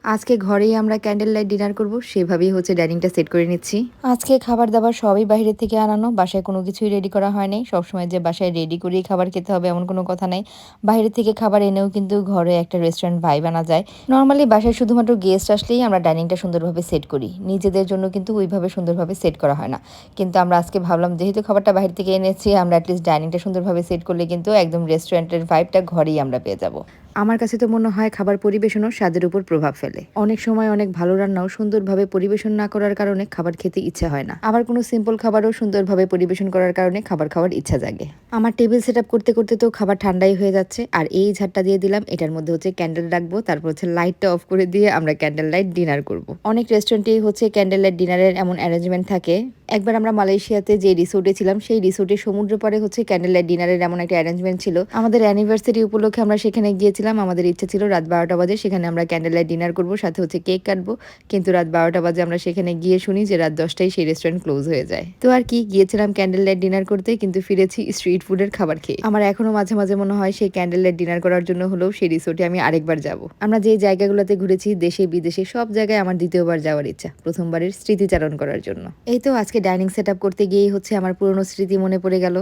আজকে ঘরেই আমরা ক্যান্ডেল লাইট ডিনার করব, সেভাবেই হচ্ছে ডাইনিংটা সেট করে নিচ্ছি। আজকে খাবার দাবার সবই বাইরে থেকে আনানো, বাসায় কোনো কিছুই রেডি করা হয়নি। সবসময় যে বাসায় রেডি করেই খাবার খেতে হবে এমন কোনো কথা নাই। বাইরে থেকে খাবার এনেও কিন্তু ঘরে একটা রেস্টুরেন্ট ভাইব আনা যায়। নর্মালি বাসায় শুধুমাত্র গেস্ট আসলেই আমরা ডাইনিংটা সুন্দরভাবে সেট করি, নিজেদের জন্য কিন্তু ওইভাবে সুন্দরভাবে সেট করা হয় না। কিন্তু আমরা আজকে ভাবলাম যেহেতু খাবারটা বাইরে থেকে এনেছি, আমরা অ্যাটলিস্ট ডাইনিংটা সুন্দরভাবে সেট করলে কিন্তু একদম রেস্টুরেন্টের ভাইবটা ঘরেই আমরা পেয়ে যাব। আমার কাছে তো মনে হয় খাবার পরিবেশনও স্বাদের উপর প্রভাব ফেলে। অনেক সময় অনেক ভালো রান্নাও সুন্দরভাবে পরিবেশন না করার কারণে খাবার খেতে ইচ্ছে হয় না, আবার কোনো সিম্পল খাবারও সুন্দরভাবে পরিবেশন করার কারণে খাবার খাওয়ার ইচ্ছা জাগে। আমার টেবিল সেট আপ করতে করতে তো খাবার ঠান্ডাই হয়ে যাচ্ছে, আর এই ঝাড়টা দিয়ে দিলাম, এটার মধ্যে হচ্ছে ক্যান্ডেল রাখবো, তারপর হচ্ছে লাইটটা অফ করে দিয়ে আমরা ক্যান্ডেল লাইট ডিনার করব। অনেক রেস্টুরেন্টেই হচ্ছে ক্যান্ডেল লাইট ডিনারের এমন অ্যারেঞ্জমেন্ট থাকে। একবার আমরা মালয়েশিয়াতে যে রিসোর্টে ছিলাম, সেই রিসোর্টের সমুদ্র পাড়ে হচ্ছে ক্যান্ডেল লাইট ডিনারের এমন একটা অ্যারেঞ্জমেন্ট ছিল। আমাদের অ্যানিভার্সারি উপলক্ষে আমরা সেখানে গিয়েছিলাম। আমাদের ইচ্ছা ছিল রাত 12টা বাজে সেখানে আমরা ক্যান্ডেল লাইট ডিনার করবো, সাথে হচ্ছে কেক কাটবো। কিন্তু রাত 12টা বাজে আমরা সেখানে গিয়ে শুনি যে রাত 10টায় সেই রেস্টুরেন্ট ক্লোজ হয়ে যায়। তো আর কি, গিয়েছিলাম ক্যান্ডেল লাইট ডিনার করতে, কিন্তু ফিরেছি স্ট্রিট ফুডের খাবার খেয়ে। আমার এখনো মাঝে মাঝে মনে হয় সেই ক্যান্ডেল লাইট ডিনার করার জন্য হলেও সেই রিসোর্টে আমি আরেকবার যাব। আমরা যে জায়গাগুলোতে ঘুরেছি দেশে বিদেশে সব জায়গায় আমার দ্বিতীয়বার যাওয়ার ইচ্ছা, প্রথমবারের স্মৃতিচারণ করার জন্য। এই তো আজকে ডাইনিং সেট আপ করতে গিয়েই হচ্ছে আমার পুরনো স্মৃতি মনে পড়ে গেল।